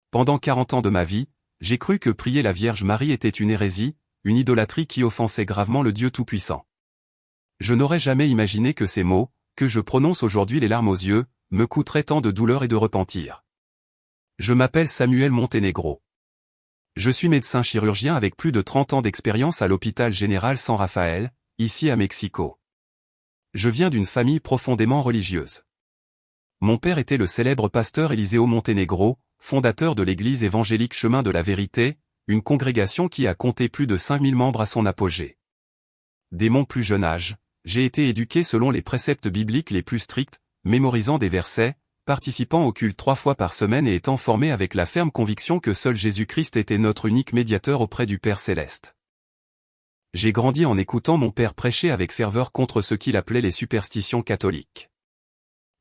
Pendant 40 ans de ma vie, j'ai cru que prier la Vierge Marie était une hérésie, une idolâtrie qui offensait gravement le Dieu Tout-Puissant. Je n'aurais jamais imaginé que ces mots, que je prononce aujourd'hui les larmes aux yeux, me coûteraient tant de douleur et de repentir. Je m'appelle Samuel Montenegro. Je suis médecin chirurgien avec plus de 30 ans d'expérience à l'hôpital général San Rafael, ici à Mexico. Je viens d'une famille profondément religieuse. Mon père était le célèbre pasteur Eliseo Montenegro, fondateur de l'église évangélique Chemin de la Vérité, une congrégation qui a compté plus de 5000 membres à son apogée. Dès mon plus jeune âge, j'ai été éduqué selon les préceptes bibliques les plus stricts, mémorisant des versets, participant au culte 3 fois par semaine et étant formé avec la ferme conviction que seul Jésus-Christ était notre unique médiateur auprès du Père Céleste. J'ai grandi en écoutant mon père prêcher avec ferveur contre ce qu'il appelait les superstitions catholiques.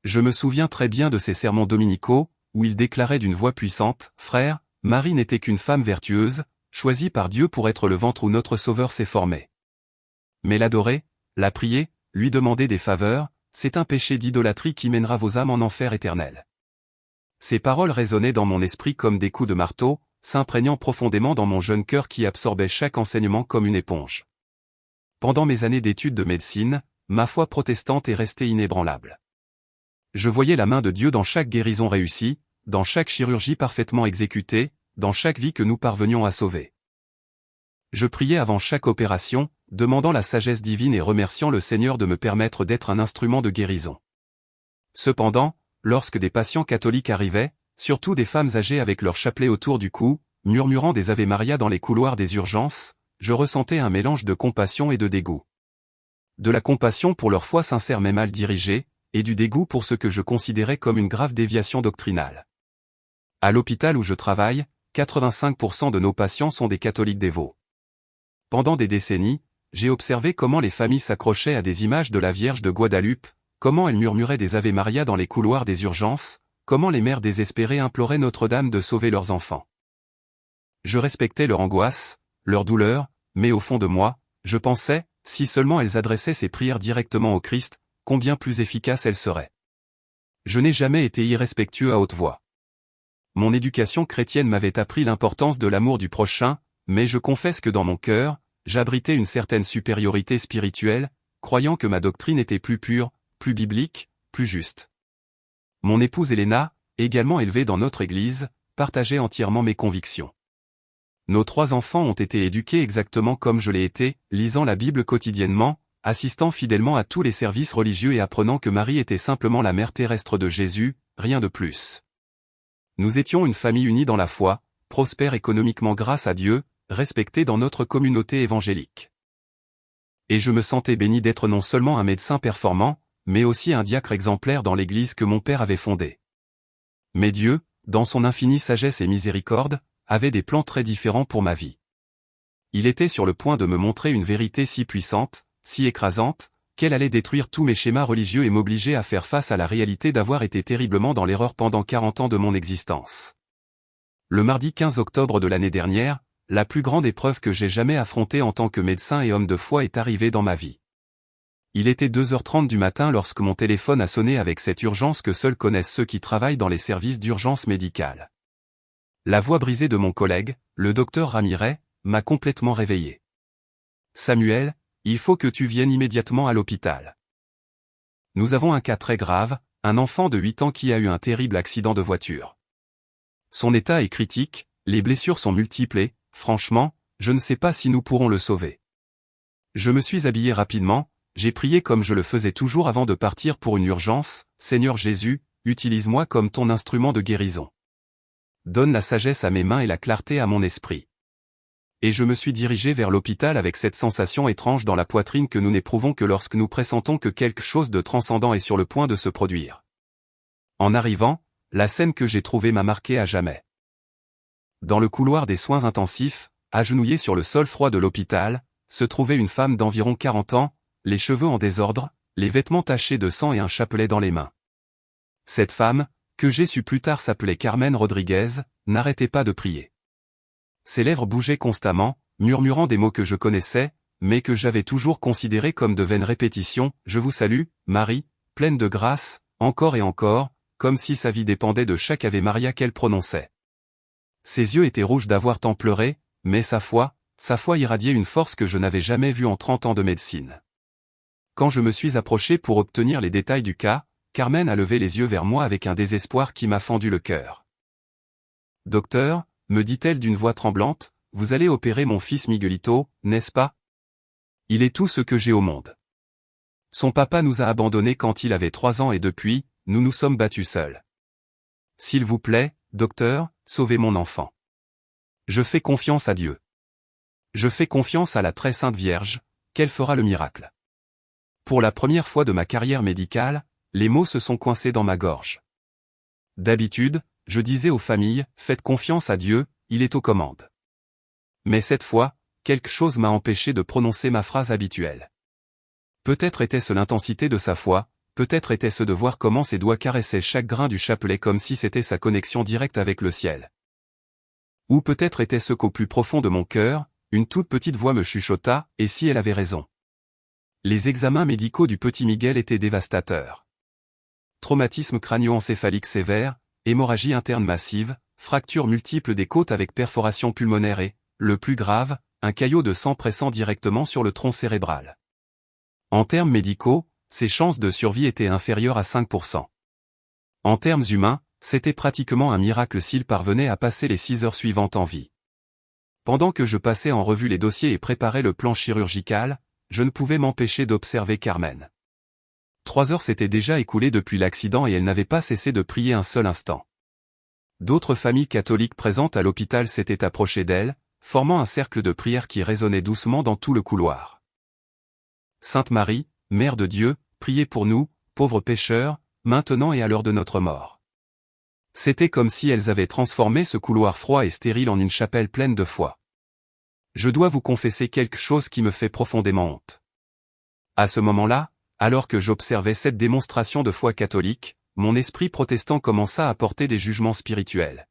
Je me souviens très bien de ses sermons dominicaux, où il déclarait d'une voix puissante, « Frère, Marie n'était qu'une femme vertueuse, choisie par Dieu pour être le ventre où notre Sauveur s'est formé. Mais l'adorer, la prier, lui demander des faveurs, c'est un péché d'idolâtrie qui mènera vos âmes en enfer éternel. » Ces paroles résonnaient dans mon esprit comme des coups de marteau, s'imprégnant profondément dans mon jeune cœur qui absorbait chaque enseignement comme une éponge. Pendant mes années d'études de médecine, ma foi protestante est restée inébranlable. Je voyais la main de Dieu dans chaque guérison réussie, dans chaque chirurgie parfaitement exécutée, dans chaque vie que nous parvenions à sauver. Je priais avant chaque opération, demandant la sagesse divine et remerciant le Seigneur de me permettre d'être un instrument de guérison. Cependant, lorsque des patients catholiques arrivaient, surtout des femmes âgées avec leur chapelet autour du cou, murmurant des Ave Maria dans les couloirs des urgences, je ressentais un mélange de compassion et de dégoût. De la compassion pour leur foi sincère mais mal dirigée, et du dégoût pour ce que je considérais comme une grave déviation doctrinale. À l'hôpital où je travaille, 85% de nos patients sont des catholiques dévots. Pendant des décennies, j'ai observé comment les familles s'accrochaient à des images de la Vierge de Guadeloupe, comment elles murmuraient des Ave Maria dans les couloirs des urgences, comment les mères désespérées imploraient Notre-Dame de sauver leurs enfants. Je respectais leur angoisse, leur douleur, mais au fond de moi, je pensais, si seulement elles adressaient ces prières directement au Christ, combien plus efficaces elles seraient. Je n'ai jamais été irrespectueux à haute voix. Mon éducation chrétienne m'avait appris l'importance de l'amour du prochain, mais je confesse que dans mon cœur, j'abritais une certaine supériorité spirituelle, croyant que ma doctrine était plus pure, plus biblique, plus juste. Mon épouse Elena, également élevée dans notre église, partageait entièrement mes convictions. Nos 3 enfants ont été éduqués exactement comme je l'ai été, lisant la Bible quotidiennement, assistant fidèlement à tous les services religieux et apprenant que Marie était simplement la mère terrestre de Jésus, rien de plus. Nous étions une famille unie dans la foi, prospère économiquement grâce à Dieu, respectée dans notre communauté évangélique. Et je me sentais béni d'être non seulement un médecin performant, mais aussi un diacre exemplaire dans l'église que mon père avait fondée. Mais Dieu, dans son infinie sagesse et miséricorde, avait des plans très différents pour ma vie. Il était sur le point de me montrer une vérité si puissante, si écrasante, qu'elle allait détruire tous mes schémas religieux et m'obliger à faire face à la réalité d'avoir été terriblement dans l'erreur pendant 40 ans de mon existence. Le mardi 15 octobre de l'année dernière, la plus grande épreuve que j'ai jamais affrontée en tant que médecin et homme de foi est arrivée dans ma vie. Il était 2h30 du matin lorsque mon téléphone a sonné avec cette urgence que seuls connaissent ceux qui travaillent dans les services d'urgence médicale. La voix brisée de mon collègue, le docteur Ramirez, m'a complètement réveillé. « Samuel, il faut que tu viennes immédiatement à l'hôpital. Nous avons un cas très grave, un enfant de 8 ans qui a eu un terrible accident de voiture. Son état est critique, les blessures sont multiples et, franchement, je ne sais pas si nous pourrons le sauver. » Je me suis habillé rapidement, j'ai prié comme je le faisais toujours avant de partir pour une urgence, « Seigneur Jésus, utilise-moi comme ton instrument de guérison. Donne la sagesse à mes mains et la clarté à mon esprit. » Et je me suis dirigé vers l'hôpital avec cette sensation étrange dans la poitrine que nous n'éprouvons que lorsque nous pressentons que quelque chose de transcendant est sur le point de se produire. En arrivant, la scène que j'ai trouvée m'a marqué à jamais. Dans le couloir des soins intensifs, agenouillée sur le sol froid de l'hôpital, se trouvait une femme d'environ 40 ans, les cheveux en désordre, les vêtements tachés de sang et un chapelet dans les mains. Cette femme, que j'ai su plus tard s'appelait Carmen Rodriguez, n'arrêtait pas de prier. Ses lèvres bougeaient constamment, murmurant des mots que je connaissais, mais que j'avais toujours considérés comme de vaines répétitions, « Je vous salue, Marie, pleine de grâce », encore et encore, comme si sa vie dépendait de chaque Ave Maria qu'elle prononçait. Ses yeux étaient rouges d'avoir tant pleuré, mais sa foi irradiait une force que je n'avais jamais vue en 30 ans de médecine. Quand je me suis approché pour obtenir les détails du cas, Carmen a levé les yeux vers moi avec un désespoir qui m'a fendu le cœur. « Docteur, me dit-elle d'une voix tremblante, vous allez opérer mon fils Miguelito, n'est-ce pas? Il est tout ce que j'ai au monde. Son papa nous a abandonnés quand il avait 3 ans et depuis, nous nous sommes battus seuls. S'il vous plaît, docteur, sauvez mon enfant. Je fais confiance à Dieu. Je fais confiance à la très sainte Vierge, qu'elle fera le miracle. » Pour la première fois de ma carrière médicale, les mots se sont coincés dans ma gorge. D'habitude, je disais aux familles, faites confiance à Dieu, il est aux commandes. Mais cette fois, quelque chose m'a empêché de prononcer ma phrase habituelle. Peut-être était-ce l'intensité de sa foi, peut-être était-ce de voir comment ses doigts caressaient chaque grain du chapelet comme si c'était sa connexion directe avec le ciel. Ou peut-être était-ce qu'au plus profond de mon cœur, une toute petite voix me chuchota, et si elle avait raison. Les examens médicaux du petit Miguel étaient dévastateurs. Traumatisme crânio-encéphalique sévère, hémorragie interne massive, fractures multiples des côtes avec perforation pulmonaire et, le plus grave, un caillot de sang pressant directement sur le tronc cérébral. En termes médicaux, ses chances de survie étaient inférieures à 5%. En termes humains, c'était pratiquement un miracle s'il parvenait à passer les 6 heures suivantes en vie. Pendant que je passais en revue les dossiers et préparais le plan chirurgical, je ne pouvais m'empêcher d'observer Carmen. 3 heures s'étaient déjà écoulées depuis l'accident et elle n'avait pas cessé de prier un seul instant. D'autres familles catholiques présentes à l'hôpital s'étaient approchées d'elle, formant un cercle de prière qui résonnait doucement dans tout le couloir. Sainte Marie, Mère de Dieu, priez pour nous, pauvres pécheurs, maintenant et à l'heure de notre mort. C'était comme si elles avaient transformé ce couloir froid et stérile en une chapelle pleine de foi. Je dois vous confesser quelque chose qui me fait profondément honte. À ce moment-là, alors que j'observais cette démonstration de foi catholique, mon esprit protestant commença à porter des jugements spirituels.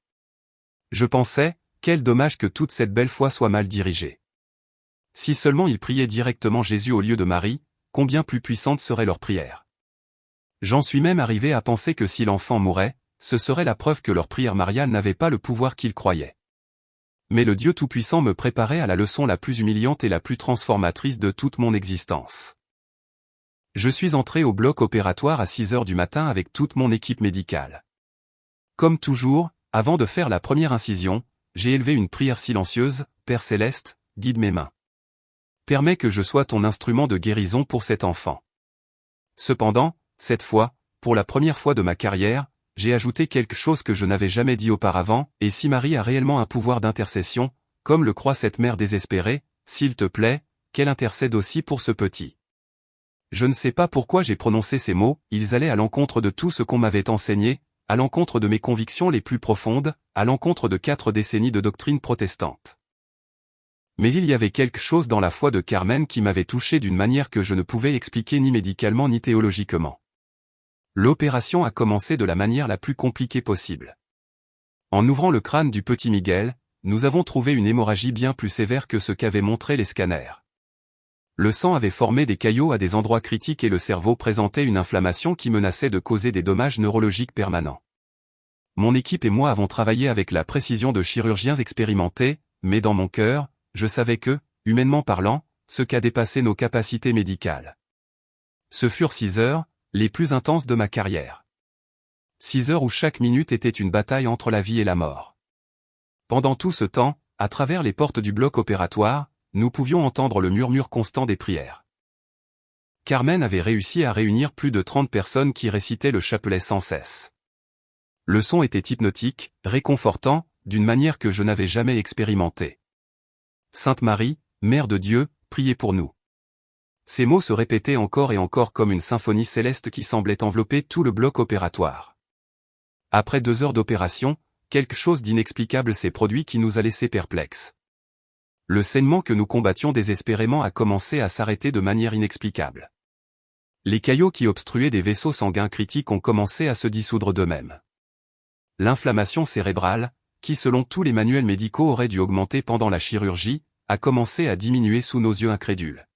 Je pensais, quel dommage que toute cette belle foi soit mal dirigée. Si seulement ils priaient directement Jésus au lieu de Marie, combien plus puissante serait leur prière. J'en suis même arrivé à penser que si l'enfant mourait, ce serait la preuve que leur prière mariale n'avait pas le pouvoir qu'ils croyaient. Mais le Dieu Tout-Puissant me préparait à la leçon la plus humiliante et la plus transformatrice de toute mon existence. Je suis entré au bloc opératoire à 6 heures du matin avec toute mon équipe médicale. Comme toujours, avant de faire la première incision, j'ai élevé une prière silencieuse, Père Céleste, guide mes mains. Permets que je sois ton instrument de guérison pour cet enfant. Cependant, cette fois, pour la première fois de ma carrière, j'ai ajouté quelque chose que je n'avais jamais dit auparavant, et si Marie a réellement un pouvoir d'intercession, comme le croit cette mère désespérée, s'il te plaît, qu'elle intercède aussi pour ce petit. Je ne sais pas pourquoi j'ai prononcé ces mots, ils allaient à l'encontre de tout ce qu'on m'avait enseigné, à l'encontre de mes convictions les plus profondes, à l'encontre de 4 décennies de doctrine protestante. Mais il y avait quelque chose dans la foi de Carmen qui m'avait touché d'une manière que je ne pouvais expliquer ni médicalement ni théologiquement. L'opération a commencé de la manière la plus compliquée possible. En ouvrant le crâne du petit Miguel, nous avons trouvé une hémorragie bien plus sévère que ce qu'avaient montré les scanners. Le sang avait formé des caillots à des endroits critiques et le cerveau présentait une inflammation qui menaçait de causer des dommages neurologiques permanents. Mon équipe et moi avons travaillé avec la précision de chirurgiens expérimentés, mais dans mon cœur, je savais que, humainement parlant, ce qu'a dépassé nos capacités médicales. Ce furent 6 heures, les plus intenses de ma carrière. 6 heures où chaque minute était une bataille entre la vie et la mort. Pendant tout ce temps, à travers les portes du bloc opératoire, nous pouvions entendre le murmure constant des prières. Carmen avait réussi à réunir plus de 30 personnes qui récitaient le chapelet sans cesse. Le son était hypnotique, réconfortant, d'une manière que je n'avais jamais expérimentée. Sainte Marie, Mère de Dieu, priez pour nous. Ces mots se répétaient encore et encore comme une symphonie céleste qui semblait envelopper tout le bloc opératoire. Après 2 heures d'opération, quelque chose d'inexplicable s'est produit qui nous a laissés perplexes. Le saignement que nous combattions désespérément a commencé à s'arrêter de manière inexplicable. Les caillots qui obstruaient des vaisseaux sanguins critiques ont commencé à se dissoudre d'eux-mêmes. L'inflammation cérébrale, qui selon tous les manuels médicaux aurait dû augmenter pendant la chirurgie, a commencé à diminuer sous nos yeux incrédules.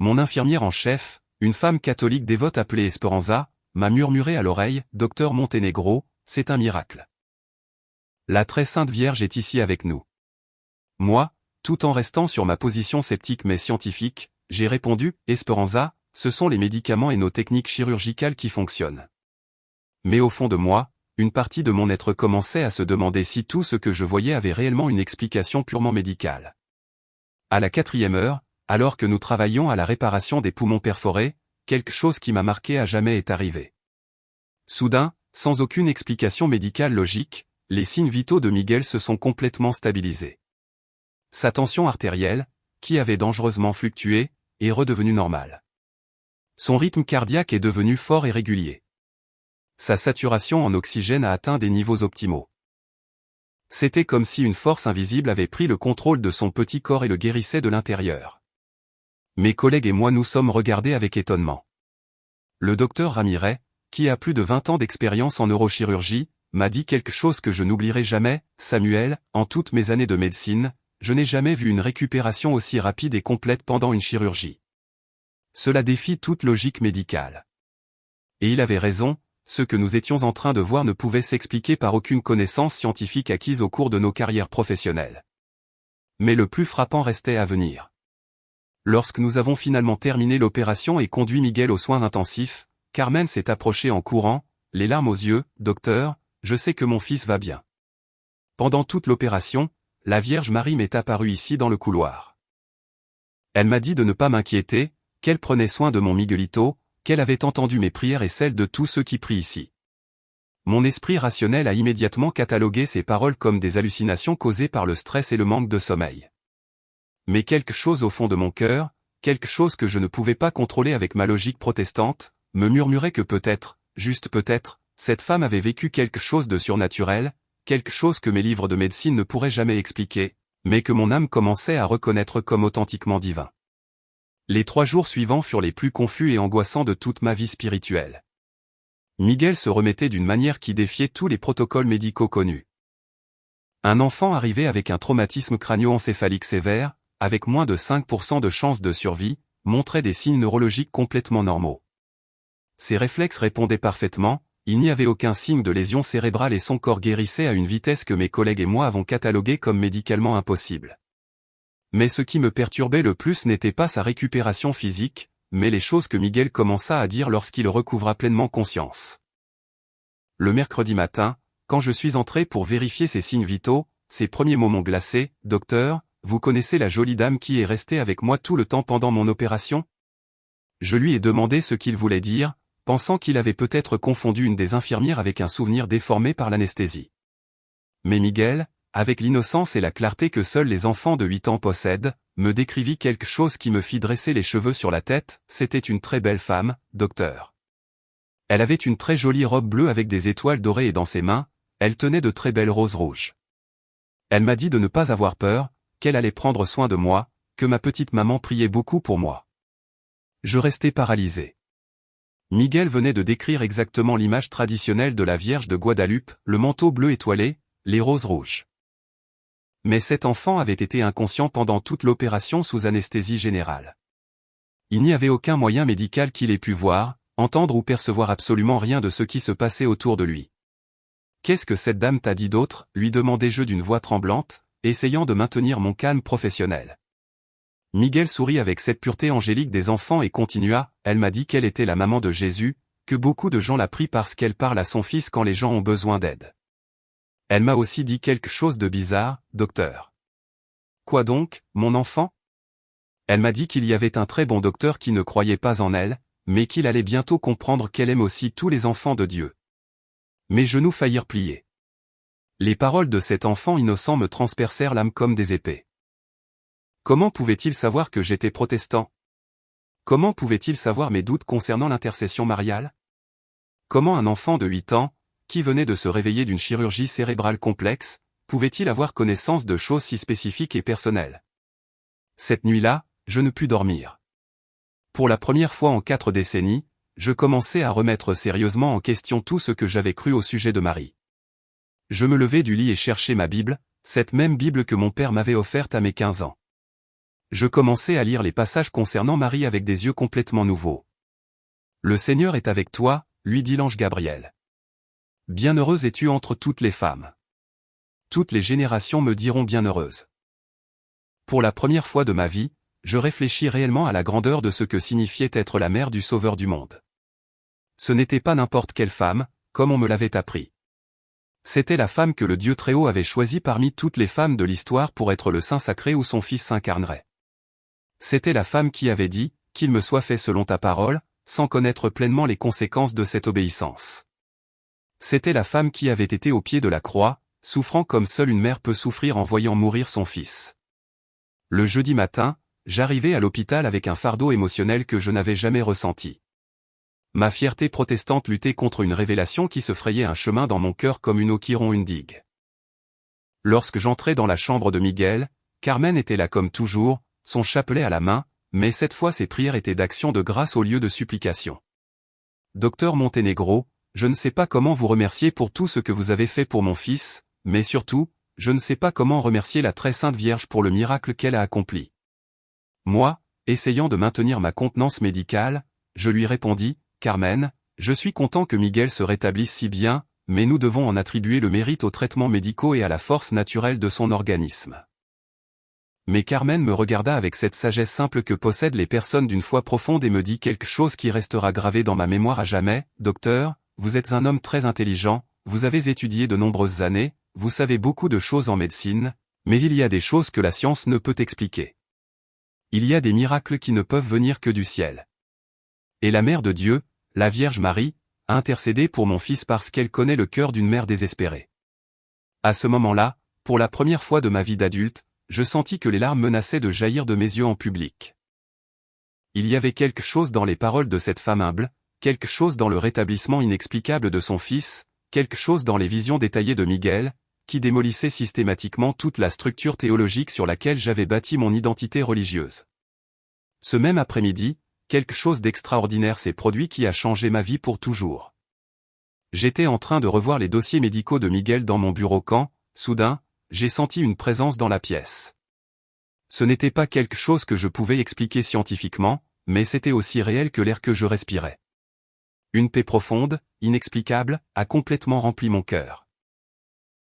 Mon infirmière en chef, une femme catholique dévote appelée Esperanza, m'a murmuré à l'oreille, Docteur Montenegro, c'est un miracle. La très sainte Vierge est ici avec nous. Moi, tout en restant sur ma position sceptique mais scientifique, j'ai répondu, Esperanza, ce sont les médicaments et nos techniques chirurgicales qui fonctionnent. Mais au fond de moi, une partie de mon être commençait à se demander si tout ce que je voyais avait réellement une explication purement médicale. À la 4e heure, alors que nous travaillions à la réparation des poumons perforés, quelque chose qui m'a marqué à jamais est arrivé. Soudain, sans aucune explication médicale logique, les signes vitaux de Miguel se sont complètement stabilisés. Sa tension artérielle, qui avait dangereusement fluctué, est redevenue normale. Son rythme cardiaque est devenu fort et régulier. Sa saturation en oxygène a atteint des niveaux optimaux. C'était comme si une force invisible avait pris le contrôle de son petit corps et le guérissait de l'intérieur. Mes collègues et moi nous sommes regardés avec étonnement. Le docteur Ramirez, qui a plus de 20 ans d'expérience en neurochirurgie, m'a dit quelque chose que je n'oublierai jamais, Samuel, en toutes mes années de médecine, je n'ai jamais vu une récupération aussi rapide et complète pendant une chirurgie. Cela défie toute logique médicale. Et il avait raison, ce que nous étions en train de voir ne pouvait s'expliquer par aucune connaissance scientifique acquise au cours de nos carrières professionnelles. Mais le plus frappant restait à venir. Lorsque nous avons finalement terminé l'opération et conduit Miguel aux soins intensifs, Carmen s'est approchée en courant, les larmes aux yeux, « Docteur, je sais que mon fils va bien. » Pendant toute l'opération, la Vierge Marie m'est apparue ici dans le couloir. Elle m'a dit de ne pas m'inquiéter, qu'elle prenait soin de mon Miguelito, qu'elle avait entendu mes prières et celles de tous ceux qui prient ici. Mon esprit rationnel a immédiatement catalogué ces paroles comme des hallucinations causées par le stress et le manque de sommeil. Mais quelque chose au fond de mon cœur, quelque chose que je ne pouvais pas contrôler avec ma logique protestante, me murmurait que peut-être, juste peut-être, cette femme avait vécu quelque chose de surnaturel, quelque chose que mes livres de médecine ne pourraient jamais expliquer, mais que mon âme commençait à reconnaître comme authentiquement divin. Les 3 jours suivants furent les plus confus et angoissants de toute ma vie spirituelle. Miguel se remettait d'une manière qui défiait tous les protocoles médicaux connus. Un enfant arrivé avec un traumatisme crânio-encéphalique sévère, avec moins de 5% de chances de survie, montrait des signes neurologiques complètement normaux. Ses réflexes répondaient parfaitement, il n'y avait aucun signe de lésion cérébrale et son corps guérissait à une vitesse que mes collègues et moi avons cataloguée comme médicalement impossible. Mais ce qui me perturbait le plus n'était pas sa récupération physique, mais les choses que Miguel commença à dire lorsqu'il recouvra pleinement conscience. Le mercredi matin, quand je suis entré pour vérifier ses signes vitaux, ses premiers mots m'ont glacé, « Docteur, vous connaissez la jolie dame qui est restée avec moi tout le temps pendant mon opération ?» Je lui ai demandé ce qu'il voulait dire, pensant qu'il avait peut-être confondu une des infirmières avec un souvenir déformé par l'anesthésie. Mais Miguel, avec l'innocence et la clarté que seuls les enfants de 8 ans possèdent, me décrivit quelque chose qui me fit dresser les cheveux sur la tête, c'était une très belle femme, docteur. Elle avait une très jolie robe bleue avec des étoiles dorées et dans ses mains, elle tenait de très belles roses rouges. Elle m'a dit de ne pas avoir peur, qu'elle allait prendre soin de moi, que ma petite maman priait beaucoup pour moi. Je restais paralysé. Miguel venait de décrire exactement l'image traditionnelle de la Vierge de Guadalupe, le manteau bleu étoilé, les roses rouges. Mais cet enfant avait été inconscient pendant toute l'opération sous anesthésie générale. Il n'y avait aucun moyen médical qu'il ait pu voir, entendre ou percevoir absolument rien de ce qui se passait autour de lui. « Qu'est-ce que cette dame t'a dit d'autre ?» lui demandai-je d'une voix tremblante, essayant de maintenir mon calme professionnel. Miguel sourit avec cette pureté angélique des enfants et continua, « Elle m'a dit qu'elle était la maman de Jésus, que beaucoup de gens la prient parce qu'elle parle à son fils quand les gens ont besoin d'aide. Elle m'a aussi dit quelque chose de bizarre, docteur. » « Quoi donc, mon enfant ?» Elle m'a dit qu'il y avait un très bon docteur qui ne croyait pas en elle, mais qu'il allait bientôt comprendre qu'elle aime aussi tous les enfants de Dieu. Mes genoux faillirent plier. Les paroles de cet enfant innocent me transpercèrent l'âme comme des épées. Comment pouvait-il savoir que j'étais protestant? Comment pouvait-il savoir mes doutes concernant l'intercession mariale? Comment un enfant de 8 ans, qui venait de se réveiller d'une chirurgie cérébrale complexe, pouvait-il avoir connaissance de choses si spécifiques et personnelles? Cette nuit-là, je ne pus dormir. Pour la première fois en 4 décennies, je commençais à remettre sérieusement en question tout ce que j'avais cru au sujet de Marie. Je me levai du lit et cherchai ma Bible, cette même Bible que mon père m'avait offerte à mes 15 ans. Je commençai à lire les passages concernant Marie avec des yeux complètement nouveaux. « Le Seigneur est avec toi, lui dit l'ange Gabriel. Bienheureuse es-tu entre toutes les femmes. toutes les générations me diront bienheureuse. Pour la première fois de ma vie, je réfléchis réellement à la grandeur de ce que signifiait être la mère du Sauveur du monde. Ce n'était pas n'importe quelle femme, comme on me l'avait appris. C'était la femme que le Dieu Très-Haut avait choisie parmi toutes les femmes de l'histoire pour être le Saint sacré où son Fils s'incarnerait. C'était la femme qui avait dit, « Qu'il me soit fait selon ta parole », sans connaître pleinement les conséquences de cette obéissance. C'était la femme qui avait été au pied de la croix, souffrant comme seule une mère peut souffrir en voyant mourir son fils. Le jeudi matin, j'arrivais à l'hôpital avec un fardeau émotionnel que je n'avais jamais ressenti. Ma fierté protestante luttait contre une révélation qui se frayait un chemin dans mon cœur comme une eau qui rompt une digue. Lorsque j'entrai dans la chambre de Miguel, Carmen était là comme toujours, son chapelet à la main, mais cette fois ses prières étaient d'action de grâce au lieu de supplication. Docteur Montenegro, je ne sais pas comment vous remercier pour tout ce que vous avez fait pour mon fils, mais surtout, je ne sais pas comment remercier la très sainte Vierge pour le miracle qu'elle a accompli. Moi, essayant de maintenir ma contenance médicale, je lui répondis, Carmen, je suis content que Miguel se rétablisse si bien, mais nous devons en attribuer le mérite aux traitements médicaux et à la force naturelle de son organisme. Mais Carmen me regarda avec cette sagesse simple que possèdent les personnes d'une foi profonde et me dit quelque chose qui restera gravé dans ma mémoire à jamais, docteur, vous êtes un homme très intelligent, vous avez étudié de nombreuses années, vous savez beaucoup de choses en médecine, mais il y a des choses que la science ne peut expliquer. Il y a des miracles qui ne peuvent venir que du ciel. Et la Mère de Dieu, la Vierge Marie, a intercédé pour mon fils parce qu'elle connaît le cœur d'une mère désespérée. À ce moment-là, pour la première fois de ma vie d'adulte, je sentis que les larmes menaçaient de jaillir de mes yeux en public. Il y avait quelque chose dans les paroles de cette femme humble, quelque chose dans le rétablissement inexplicable de son fils, quelque chose dans les visions détaillées de Miguel, qui démolissait systématiquement toute la structure théologique sur laquelle j'avais bâti mon identité religieuse. Ce même après-midi, quelque chose d'extraordinaire s'est produit qui a changé ma vie pour toujours. J'étais en train de revoir les dossiers médicaux de Miguel dans mon bureau quand, soudain, j'ai senti une présence dans la pièce. Ce n'était pas quelque chose que je pouvais expliquer scientifiquement, mais c'était aussi réel que l'air que je respirais. Une paix profonde, inexplicable, a complètement rempli mon cœur.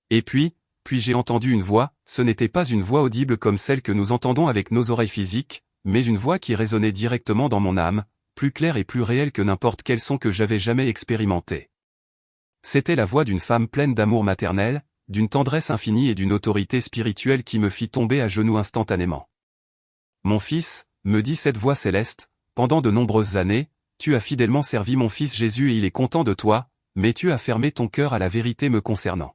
Et puis j'ai entendu une voix, ce n'était pas une voix audible comme celle que nous entendons avec nos oreilles physiques, mais une voix qui résonnait directement dans mon âme, plus claire et plus réelle que n'importe quel son que j'avais jamais expérimenté. C'était la voix d'une femme pleine d'amour maternel, d'une tendresse infinie et d'une autorité spirituelle qui me fit tomber à genoux instantanément. Mon fils, me dit cette voix céleste, pendant de nombreuses années, tu as fidèlement servi mon fils Jésus et il est content de toi, mais tu as fermé ton cœur à la vérité me concernant.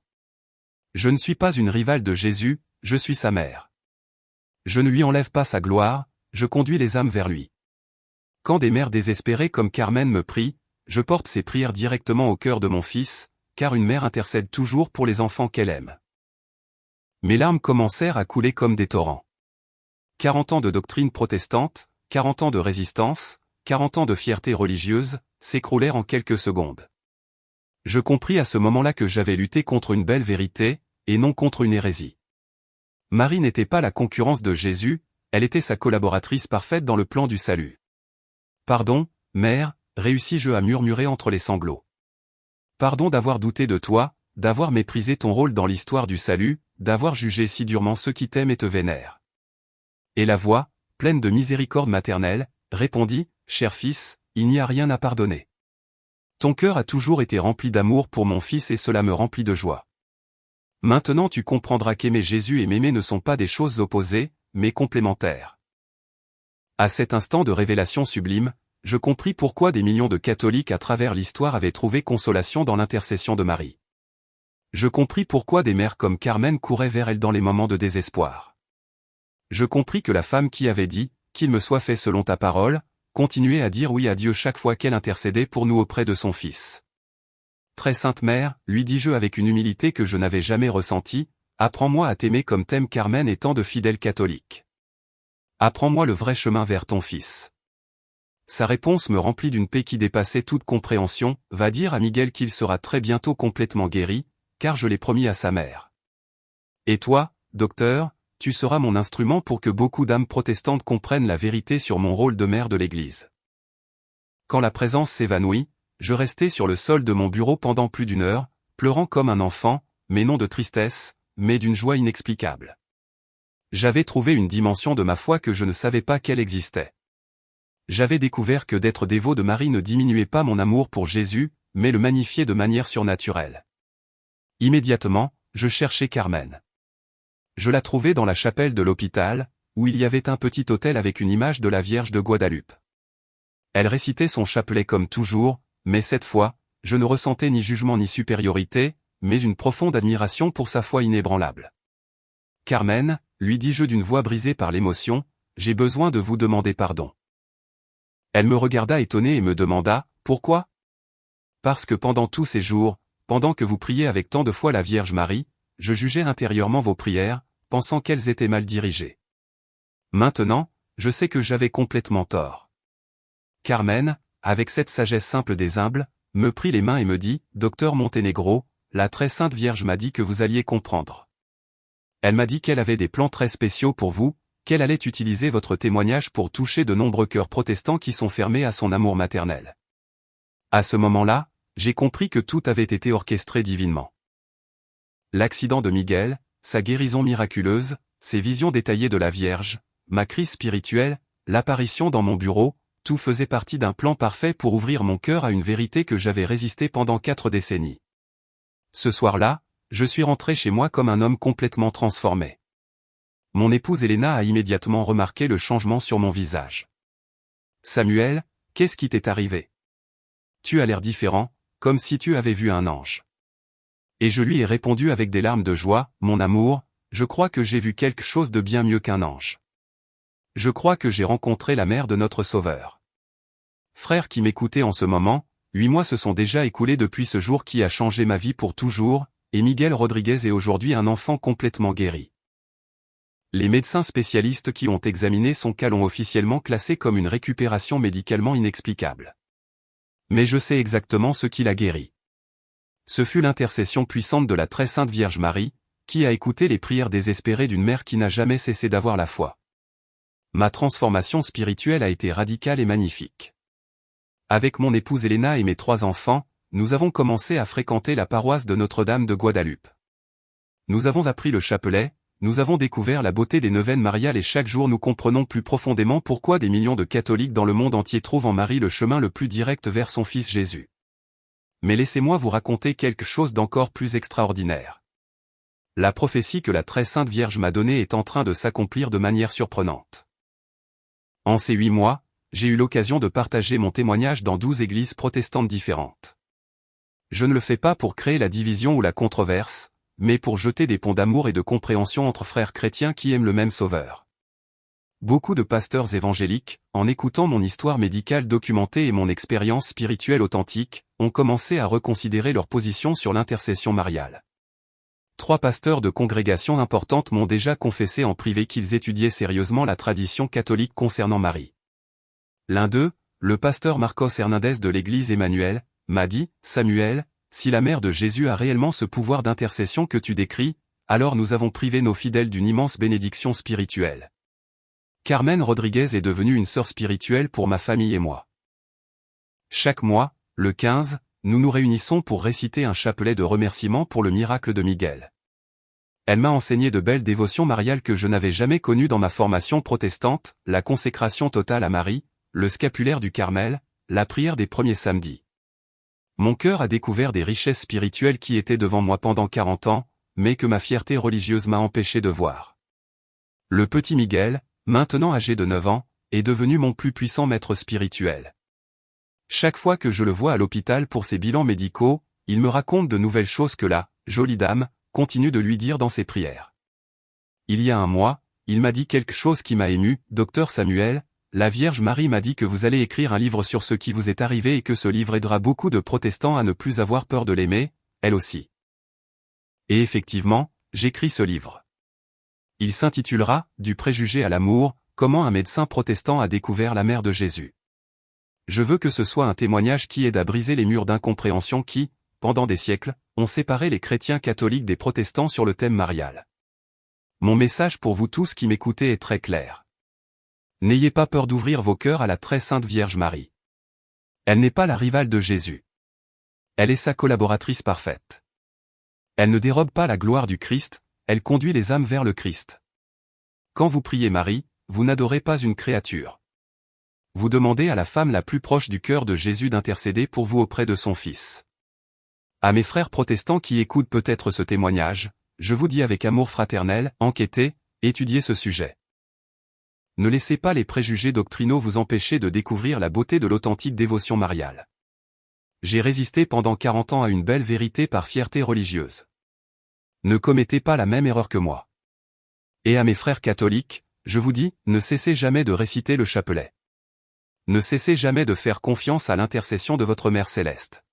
Je ne suis pas une rivale de Jésus, je suis sa mère. Je ne lui enlève pas sa gloire, je conduis les âmes vers lui. Quand des mères désespérées comme Carmen me prient, je porte ces prières directement au cœur de mon fils, car une mère intercède toujours pour les enfants qu'elle aime. Mes larmes commencèrent à couler comme des torrents. 40 ans de doctrine protestante, 40 ans de résistance, 40 ans de fierté religieuse, s'écroulèrent en quelques secondes. Je compris à ce moment-là que j'avais lutté contre une belle vérité, et non contre une hérésie. Marie n'était pas la concurrence de Jésus, elle était sa collaboratrice parfaite dans le plan du salut. Pardon, mère, réussis-je à murmurer entre les sanglots. Pardon d'avoir douté de toi, d'avoir méprisé ton rôle dans l'histoire du salut, d'avoir jugé si durement ceux qui t'aiment et te vénèrent. Et la voix, pleine de miséricorde maternelle, répondit, cher fils, il n'y a rien à pardonner. Ton cœur a toujours été rempli d'amour pour mon fils et cela me remplit de joie. Maintenant tu comprendras qu'aimer Jésus et m'aimer ne sont pas des choses opposées, mais complémentaires. À cet instant de révélation sublime, je compris pourquoi des millions de catholiques à travers l'histoire avaient trouvé consolation dans l'intercession de Marie. Je compris pourquoi des mères comme Carmen couraient vers elle dans les moments de désespoir. Je compris que la femme qui avait dit « Qu'il me soit fait selon ta parole », continuait à dire oui à Dieu chaque fois qu'elle intercédait pour nous auprès de son Fils. Très sainte mère, lui dis-je avec une humilité que je n'avais jamais ressentie, apprends-moi à t'aimer comme t'aime Carmen et tant de fidèles catholiques. Apprends-moi le vrai chemin vers ton Fils. Sa réponse me remplit d'une paix qui dépassait toute compréhension, va dire à Miguel qu'il sera très bientôt complètement guéri, car je l'ai promis à sa mère. Et toi, docteur, tu seras mon instrument pour que beaucoup d'âmes protestantes comprennent la vérité sur mon rôle de mère de l'Église. Quand la présence s'évanouit, je restai sur le sol de mon bureau pendant plus d'1 heure, pleurant comme un enfant, mais non de tristesse, mais d'une joie inexplicable. J'avais trouvé une dimension de ma foi que je ne savais pas qu'elle existait. J'avais découvert que d'être dévot de Marie ne diminuait pas mon amour pour Jésus, mais le magnifiait de manière surnaturelle. Immédiatement, je cherchais Carmen. Je la trouvai dans la chapelle de l'hôpital, où il y avait un petit autel avec une image de la Vierge de Guadalupe. Elle récitait son chapelet comme toujours, mais cette fois, je ne ressentais ni jugement ni supériorité, mais une profonde admiration pour sa foi inébranlable. « Carmen », lui dis-je d'une voix brisée par l'émotion, « j'ai besoin de vous demander pardon. » Elle me regarda étonnée et me demanda, « Pourquoi ?» « Parce que pendant tous ces jours, pendant que vous priez avec tant de foi la Vierge Marie, je jugeais intérieurement vos prières, pensant qu'elles étaient mal dirigées. Maintenant, je sais que j'avais complètement tort. » Carmen, avec cette sagesse simple des humbles, me prit les mains et me dit, « Docteur Montenegro, la très sainte Vierge m'a dit que vous alliez comprendre. Elle m'a dit qu'elle avait des plans très spéciaux pour vous, qu'elle allait utiliser votre témoignage pour toucher de nombreux cœurs protestants qui sont fermés à son amour maternel. » À ce moment-là, j'ai compris que tout avait été orchestré divinement. L'accident de Miguel, sa guérison miraculeuse, ses visions détaillées de la Vierge, ma crise spirituelle, l'apparition dans mon bureau, tout faisait partie d'un plan parfait pour ouvrir mon cœur à une vérité que j'avais résistée pendant 4 décennies. Ce soir-là, je suis rentré chez moi comme un homme complètement transformé. Mon épouse Elena a immédiatement remarqué le changement sur mon visage. « Samuel, qu'est-ce qui t'est arrivé? Tu as l'air différent, comme si tu avais vu un ange. » Et je lui ai répondu avec des larmes de joie, « Mon amour, je crois que j'ai vu quelque chose de bien mieux qu'un ange. Je crois que j'ai rencontré la mère de notre Sauveur. » Frère qui m'écoutait en ce moment, 8 mois se sont déjà écoulés depuis ce jour qui a changé ma vie pour toujours, et Miguel Rodriguez est aujourd'hui un enfant complètement guéri. Les médecins spécialistes qui ont examiné son cas l'ont officiellement classé comme une récupération médicalement inexplicable. Mais je sais exactement ce qui l'a guéri. Ce fut l'intercession puissante de la très sainte Vierge Marie, qui a écouté les prières désespérées d'une mère qui n'a jamais cessé d'avoir la foi. Ma transformation spirituelle a été radicale et magnifique. Avec mon épouse Elena et mes 3 enfants, nous avons commencé à fréquenter la paroisse de Notre-Dame de Guadalupe. Nous avons appris le chapelet, nous avons découvert la beauté des neuvaines mariales et chaque jour nous comprenons plus profondément pourquoi des millions de catholiques dans le monde entier trouvent en Marie le chemin le plus direct vers son Fils Jésus. Mais laissez-moi vous raconter quelque chose d'encore plus extraordinaire. La prophétie que la très sainte Vierge m'a donnée est en train de s'accomplir de manière surprenante. En ces 8 mois, j'ai eu l'occasion de partager mon témoignage dans 12 églises protestantes différentes. Je ne le fais pas pour créer la division ou la controverse, mais pour jeter des ponts d'amour et de compréhension entre frères chrétiens qui aiment le même Sauveur. Beaucoup de pasteurs évangéliques, en écoutant mon histoire médicale documentée et mon expérience spirituelle authentique, ont commencé à reconsidérer leur position sur l'intercession mariale. 3 pasteurs de congrégations importantes m'ont déjà confessé en privé qu'ils étudiaient sérieusement la tradition catholique concernant Marie. L'un d'eux, le pasteur Marcos Hernandez de l'église Emmanuel, m'a dit, « Samuel, si la mère de Jésus a réellement ce pouvoir d'intercession que tu décris, alors nous avons privé nos fidèles d'une immense bénédiction spirituelle. » Carmen Rodriguez est devenue une sœur spirituelle pour ma famille et moi. Chaque mois, le 15, nous nous réunissons pour réciter un chapelet de remerciement pour le miracle de Miguel. Elle m'a enseigné de belles dévotions mariales que je n'avais jamais connues dans ma formation protestante, la consécration totale à Marie, le scapulaire du Carmel, la prière des premiers samedis. Mon cœur a découvert des richesses spirituelles qui étaient devant moi pendant 40 ans, mais que ma fierté religieuse m'a empêché de voir. Le petit Miguel, maintenant âgé de 9 ans, est devenu mon plus puissant maître spirituel. Chaque fois que je le vois à l'hôpital pour ses bilans médicaux, il me raconte de nouvelles choses que la jolie dame continue de lui dire dans ses prières. Il y a un mois, il m'a dit quelque chose qui m'a ému, « Docteur Samuel, la Vierge Marie m'a dit que vous allez écrire un livre sur ce qui vous est arrivé et que ce livre aidera beaucoup de protestants à ne plus avoir peur de l'aimer, elle aussi. » Et effectivement, j'écris ce livre. Il s'intitulera « Du préjugé à l'amour, comment un médecin protestant a découvert la mère de Jésus ». Je veux que ce soit un témoignage qui aide à briser les murs d'incompréhension qui, pendant des siècles, ont séparé les chrétiens catholiques des protestants sur le thème marial. Mon message pour vous tous qui m'écoutez est très clair. N'ayez pas peur d'ouvrir vos cœurs à la très sainte Vierge Marie. Elle n'est pas la rivale de Jésus. Elle est sa collaboratrice parfaite. Elle ne dérobe pas la gloire du Christ, Elle conduit les âmes vers le Christ. Quand vous priez Marie, vous n'adorez pas une créature. Vous demandez à la femme la plus proche du cœur de Jésus d'intercéder pour vous auprès de son Fils. À mes frères protestants qui écoutent peut-être ce témoignage, je vous dis avec amour fraternel, enquêtez, étudiez ce sujet. Ne laissez pas les préjugés doctrinaux vous empêcher de découvrir la beauté de l'authentique dévotion mariale. J'ai résisté pendant 40 ans à une belle vérité par fierté religieuse. Ne commettez pas la même erreur que moi. Et à mes frères catholiques, je vous dis, ne cessez jamais de réciter le chapelet. Ne cessez jamais de faire confiance à l'intercession de votre Mère Céleste.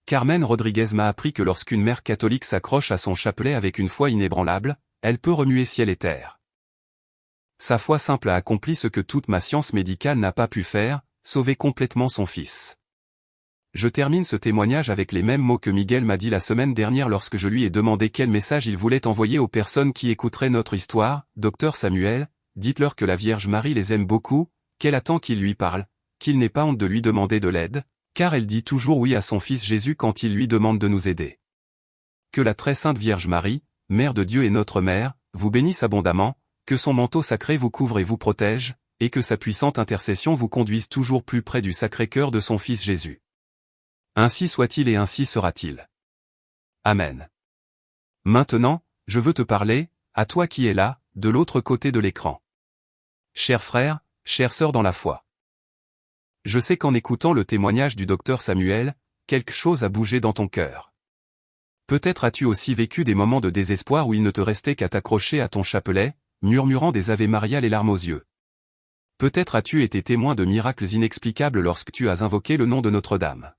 Carmen Rodriguez m'a appris que lorsqu'une mère catholique s'accroche à son chapelet avec une foi inébranlable, elle peut remuer ciel et terre. Sa foi simple a accompli ce que toute ma science médicale n'a pas pu faire, sauver complètement son fils. Je termine ce témoignage avec les mêmes mots que Miguel m'a dit la semaine dernière lorsque je lui ai demandé quel message il voulait envoyer aux personnes qui écouteraient notre histoire. Docteur Samuel, dites-leur que la Vierge Marie les aime beaucoup, qu'elle attend qu'ils lui parlent, qu'il n'ait pas honte de lui demander de l'aide, car elle dit toujours oui à son Fils Jésus quand il lui demande de nous aider. Que la très sainte Vierge Marie, Mère de Dieu et notre Mère, vous bénisse abondamment, que son manteau sacré vous couvre et vous protège, et que sa puissante intercession vous conduise toujours plus près du Sacré-Cœur de son Fils Jésus. Ainsi soit-il et ainsi sera-t-il. Amen. Maintenant, je veux te parler, à toi qui es là, de l'autre côté de l'écran. Chers frères, chères sœurs dans la foi. Je sais qu'en écoutant le témoignage du docteur Samuel, quelque chose a bougé dans ton cœur. Peut-être as-tu aussi vécu des moments de désespoir où il ne te restait qu'à t'accrocher à ton chapelet, murmurant des Ave Maria les larmes aux yeux. Peut-être as-tu été témoin de miracles inexplicables lorsque tu as invoqué le nom de Notre-Dame.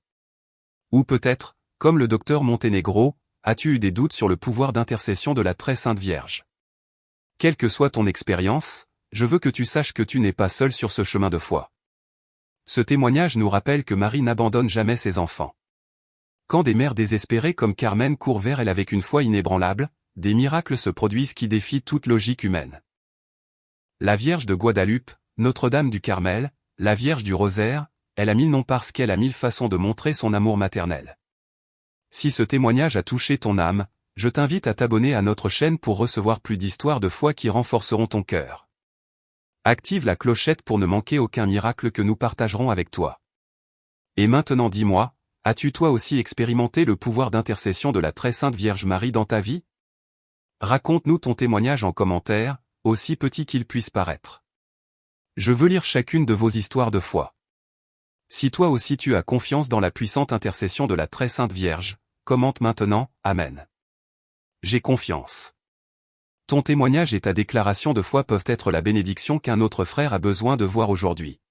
Ou peut-être, comme le docteur Montenegro, as-tu eu des doutes sur le pouvoir d'intercession de la très sainte Vierge. Quelle que soit ton expérience, je veux que tu saches que tu n'es pas seul sur ce chemin de foi. Ce témoignage nous rappelle que Marie n'abandonne jamais ses enfants. Quand des mères désespérées comme Carmen courent vers elle avec une foi inébranlable, des miracles se produisent qui défient toute logique humaine. La Vierge de Guadalupe, Notre-Dame du Carmel, la Vierge du Rosaire, elle a 1000 noms parce qu'elle a 1000 façons de montrer son amour maternel. Si ce témoignage a touché ton âme, je t'invite à t'abonner à notre chaîne pour recevoir plus d'histoires de foi qui renforceront ton cœur. Active la clochette pour ne manquer aucun miracle que nous partagerons avec toi. Et maintenant dis-moi, as-tu toi aussi expérimenté le pouvoir d'intercession de la très sainte Vierge Marie dans ta vie? Raconte-nous ton témoignage en commentaire, aussi petit qu'il puisse paraître. Je veux lire chacune de vos histoires de foi. Si toi aussi tu as confiance dans la puissante intercession de la très sainte Vierge, commente maintenant, Amen. J'ai confiance. Ton témoignage et ta déclaration de foi peuvent être la bénédiction qu'un autre frère a besoin de voir aujourd'hui.